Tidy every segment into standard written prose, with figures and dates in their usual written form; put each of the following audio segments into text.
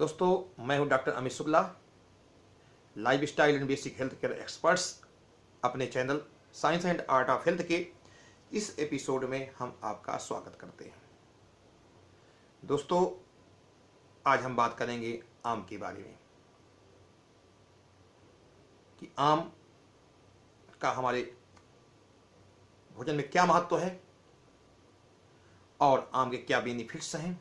दोस्तों, मैं हूं doctor Amit Shukla, lifestyle and basic health care experts. अपने channel science and art of health के इस एपिसोड में हम आपका स्वागत करते हैं। दोस्तों, आज हम बात करेंगे आम के बारे में कि आम का हमारे भोजन में क्या महत्व है और आम के क्या बेनिफिट्स हैं।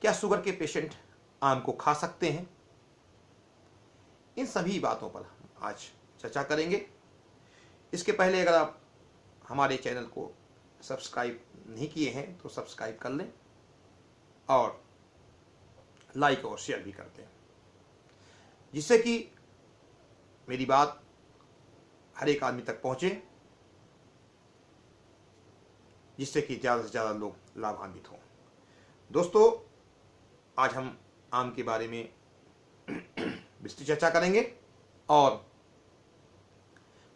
क्या शुगर के पेशेंट आम को खा सकते हैं? इन सभी बातों पर हम आज चर्चा करेंगे। इसके पहले अगर आप हमारे चैनल को सब्सक्राइब नहीं किए हैं तो सब्सक्राइब कर लें और लाइक और शेयर भी कर दें, जिससे कि मेरी बात हर एक आदमी तक पहुंचे, जिससे कि ज़्यादा से ज़्यादा लोग लाभान्वित हों। दोस्तों, आज हम आम के बारे में विस्तृत चर्चा करेंगे और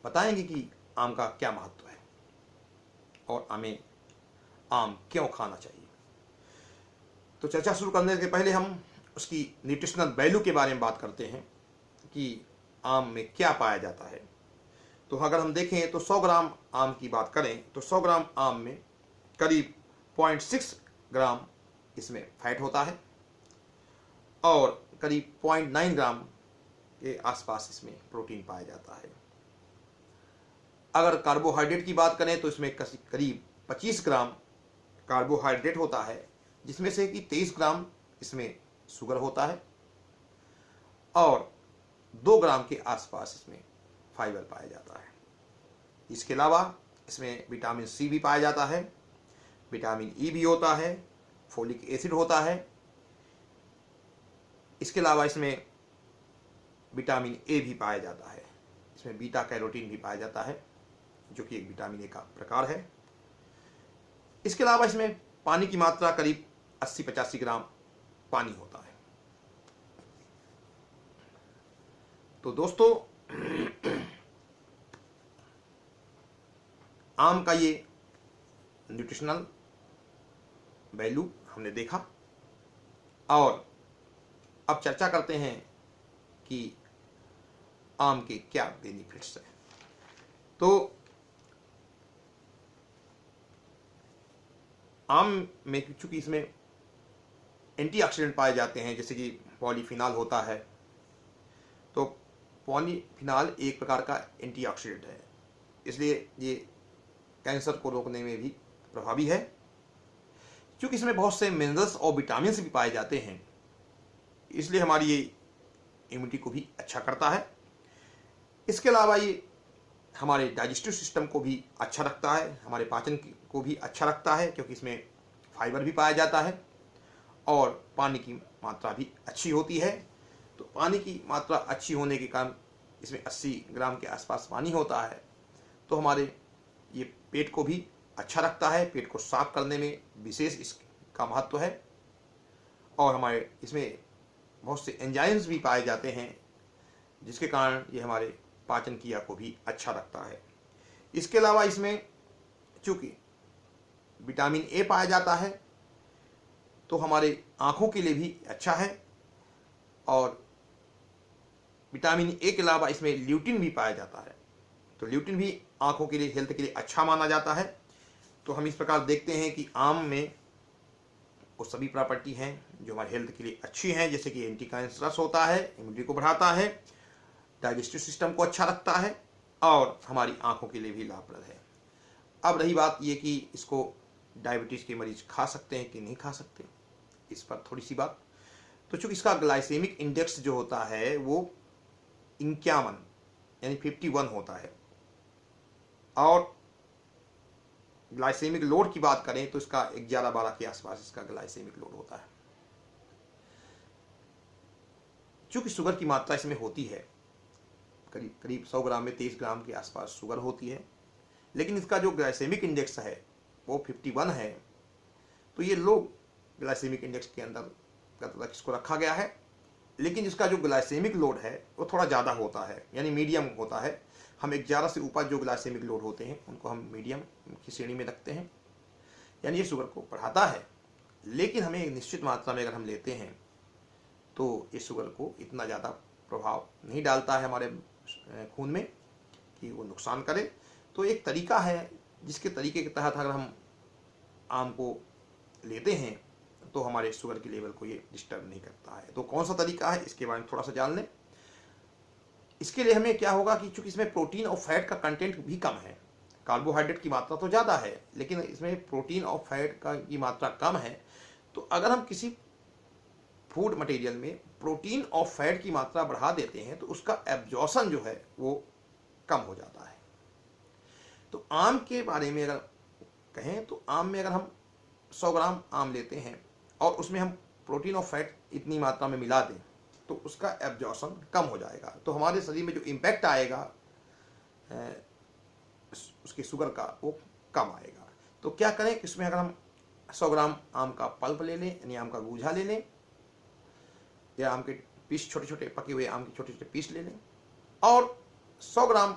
बताएंगे कि आम का क्या महत्व है और हमें आम क्यों खाना चाहिए। तो चर्चा शुरू करने से पहले हम उसकी न्यूट्रिशनल वैल्यू के बारे में बात करते हैं कि आम में क्या पाया जाता है। तो अगर हम देखें तो 100 ग्राम आम की बात करें तो 100 ग्राम आम में करीब 0.6 ग्राम इसमें फैट होता है और करीब 0.9 ग्राम के आसपास इसमें प्रोटीन पाया जाता है। अगर कार्बोहाइड्रेट की बात करें तो इसमें करीब 25 ग्राम कार्बोहाइड्रेट होता है, जिसमें से कि 23 ग्राम इसमें शुगर होता है और 2 ग्राम के आसपास इसमें फाइबर पाया जाता है। इसके अलावा इसमें विटामिन सी भी पाया जाता है, विटामिन ई भी होता है, फोलिक एसिड होता है। इसके अलावा इसमें विटामिन ए भी पाया जाता है। इसमें बीटा कैरोटीन भी पाया जाता है, जो कि एक विटामिन ए का प्रकार है। इसके अलावा इसमें पानी की मात्रा करीब 80-85 ग्राम पानी होता है। तो दोस्तों, आम का ये न्यूट्रिशनल वैल्यू हमने देखा और अब चर्चा करते हैं कि आम के क्या बेनिफिट्स हैं। तो आम में चूंकि इसमें एंटीऑक्सीडेंट पाए जाते हैं, जैसे कि पॉलीफिनॉल होता है, तो पॉलीफिनॉल एक प्रकार का एंटीऑक्सीडेंट है, इसलिए ये कैंसर को रोकने में भी प्रभावी है। क्योंकि इसमें बहुत से मिनरल्स और विटामिन भी पाए जाते हैं, इसलिए हमारी ये इम्यूनिटी को भी अच्छा करता है। इसके अलावा ये हमारे डाइजेस्टिव सिस्टम को भी अच्छा रखता है, हमारे पाचन को भी अच्छा रखता है, क्योंकि इसमें फाइबर भी पाया जाता है और पानी की मात्रा भी अच्छी होती है। तो पानी की मात्रा अच्छी होने के कारण इसमें 80 ग्राम के आसपास पानी होता है, तो हमारे ये पेट को भी अच्छा रखता है, पेट को साफ करने में विशेष इसका महत्व है। और हमारे इसमें बहुत से एंजाइम्स भी पाए जाते हैं, जिसके कारण ये हमारे पाचन क्रिया को भी अच्छा रखता है। इसके अलावा इसमें चूँकि विटामिन ए पाया जाता है, तो हमारे आँखों के लिए भी अच्छा है। और विटामिन ए के अलावा इसमें ल्यूटिन भी पाया जाता है, तो ल्यूटिन भी आँखों के लिए, हेल्थ के लिए अच्छा माना जाता है। तो हम इस प्रकार देखते हैं कि आम में वो सभी प्रॉपर्टी हैं जो हमारे हेल्थ के लिए अच्छी हैं, जैसे कि एंटी कैंसरस होता है, इम्यूनिटी को बढ़ाता है, डाइजेस्टिव सिस्टम को अच्छा रखता है और हमारी आंखों के लिए भी लाभप्रद है। अब रही बात ये कि इसको डायबिटीज़ के मरीज खा सकते हैं कि नहीं खा सकते, इस पर थोड़ी सी बात। तो चूँकि इसका ग्लाइसेमिक इंडेक्स जो होता है वो 51 यानी 51 होता है, और ग्लाइसेमिक लोड की बात करें तो इसका 11-12 के आसपास इसका ग्लाइसेमिक लोड होता है। चूँकि शुगर की मात्रा इसमें होती है, करीब 100 ग्राम में 23 ग्राम के आसपास शुगर होती है, लेकिन इसका जो ग्लाइसेमिक इंडेक्स है वो 51 है। तो ये लो ग्लाइसेमिक इंडेक्स के अंदर इसको रखा गया है, लेकिन इसका जो ग्लाइसेमिक लोड है वो थोड़ा ज़्यादा होता है, यानी मीडियम होता है। हम 11 से ऊपर जो ग्लाइसेमिक लोड होते हैं उनको हम मीडियम की श्रेणी में रखते हैं, यानी ये शुगर को बढ़ाता है। लेकिन हमें एक निश्चित मात्रा में अगर हम लेते हैं तो ये शुगर को इतना ज़्यादा प्रभाव नहीं डालता है हमारे खून में कि वो नुकसान करे। तो एक तरीका है जिसके तरीके के तहत अगर हम आम को लेते हैं तो हमारे शुगर की लेवल को ये डिस्टर्ब नहीं करता है। तो कौन सा तरीका है इसके बारे में थोड़ा सा जान लें। इसके लिए हमें क्या होगा कि चूंकि इसमें प्रोटीन और फैट का कंटेंट भी कम है, कार्बोहाइड्रेट की मात्रा तो ज़्यादा है लेकिन इसमें प्रोटीन और फैट की मात्रा कम है। तो अगर हम किसी फूड मटेरियल में प्रोटीन और फैट की मात्रा बढ़ा देते हैं तो उसका एब्जॉर्प्शन जो है वो कम हो जाता है। तो आम के बारे में अगर कहें तो आम में अगर हम 100 ग्राम आम लेते हैं और उसमें हम प्रोटीन और फैट इतनी मात्रा में मिला दें तो उसका एब्जॉर्प्शन कम हो जाएगा। तो हमारे शरीर में जो इम्पैक्ट आएगा उसके शुगर का वो कम आएगा। तो क्या करें कि इसमें अगर हम 100 ग्राम आम का पल्प ले लें, यानी आम का गूझा ले लें, या आम के पीस छोटे छोटे पके हुए आम के छोटे छोटे पीस ले लें, और 100 ग्राम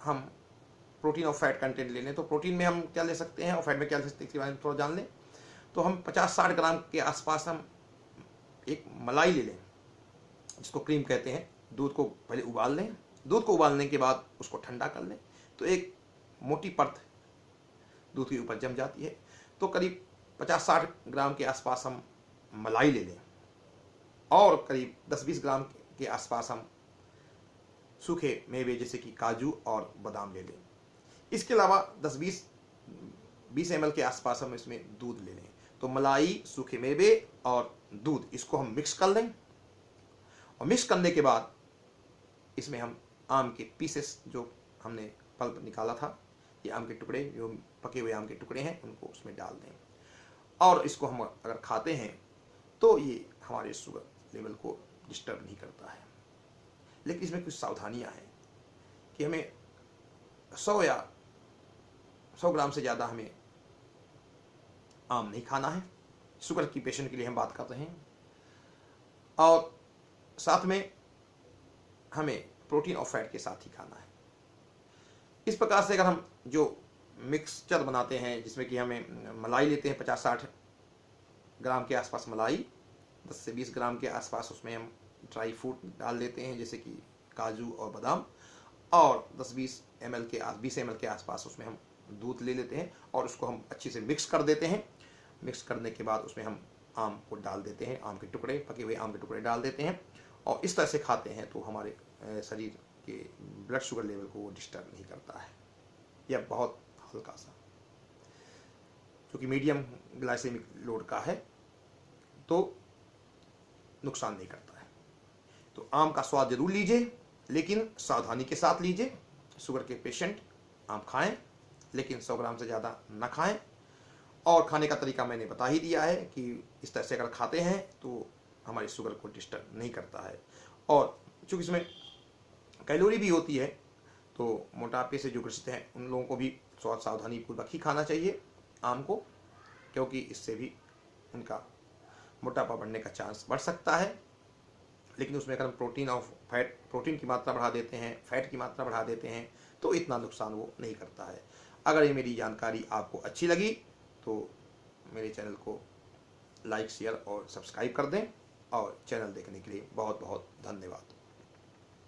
हम प्रोटीन और फैट कंटेंट ले लें। तो प्रोटीन में हम क्या ले सकते हैं और फैट में क्या ले सकते हैं इसके बारे में थोड़ा जान लें। तो हम 50-60 ग्राम के आसपास हम एक मलाई ले लें जिसको क्रीम कहते हैं। दूध को पहले उबाल लें, दूध को उबालने के बाद उसको ठंडा कर लें तो एक मोटी परत दूध के ऊपर जम जाती है। तो करीब 50-60 ग्राम के आसपास हम मलाई ले लें और करीब 10-20 ग्राम के आसपास हम सूखे मेवे जैसे कि काजू और बादाम ले लें। इसके अलावा 10-20 ml के आसपास हम इसमें दूध ले लें। तो मलाई, सूखे मेवे और दूध इसको हम मिक्स कर लें और मिक्स करने के बाद इसमें हम आम के पीसेस जो हमने पल्प निकाला था, ये आम के टुकड़े जो पके हुए आम के टुकड़े हैं उनको उसमें डाल दें और इसको हम अगर खाते हैं तो ये हमारे शुगर लेवल को डिस्टर्ब नहीं करता है। लेकिन इसमें कुछ सावधानियां हैं कि हमें 100 ग्राम से ज़्यादा हमें आम नहीं खाना है। शुगर की पेशेंट के लिए हम बात करते हैं। और साथ में हमें प्रोटीन और फैट के साथ ही खाना है। इस प्रकार से अगर हम जो मिक्सचर बनाते हैं जिसमें कि हमें मलाई लेते हैं 50-60 ग्राम के आसपास मलाई, 10 से 20 ग्राम के आसपास उसमें हम ड्राई फ्रूट डाल देते हैं जैसे कि काजू और बादाम, और 10-20 ml के आसपास उसमें हम दूध ले लेते हैं और उसको हम अच्छे से मिक्स कर देते हैं। मिक्स करने के बाद उसमें हम आम को डाल देते हैं, आम के टुकड़े, पके हुए आम के टुकड़े डाल देते हैं और इस तरह से खाते हैं तो हमारे शरीर के ब्लड शुगर लेवल को वो डिस्टर्ब नहीं करता है। यह बहुत हल्का सा, क्योंकि मीडियम ग्लाइसेमिक लोड का है तो नुकसान नहीं करता है। तो आम का स्वाद जरूर लीजिए लेकिन सावधानी के साथ लीजिए। शुगर के पेशेंट आम खाएं लेकिन 100 ग्राम से ज़्यादा ना खाएं। और खाने का तरीका मैंने बता ही दिया है कि इस तरह से अगर खाते हैं तो हमारी शुगर को डिस्टर्ब नहीं करता है। और चूँकि इसमें कैलोरी भी होती है तो मोटापे से जो ग्रसित हैं उन लोगों को भी सावधानी पूर्वक ही खाना चाहिए आम को, क्योंकि इससे भी उनका मोटापा बढ़ने का चांस बढ़ सकता है। लेकिन उसमें अगर हम प्रोटीन की मात्रा बढ़ा देते हैं, फैट की मात्रा बढ़ा देते हैं तो इतना नुकसान वो नहीं करता है। अगर ये मेरी जानकारी आपको अच्छी लगी तो मेरे चैनल को लाइक, शेयर और सब्सक्राइब कर दें। और चैनल देखने के लिए बहुत बहुत धन्यवाद।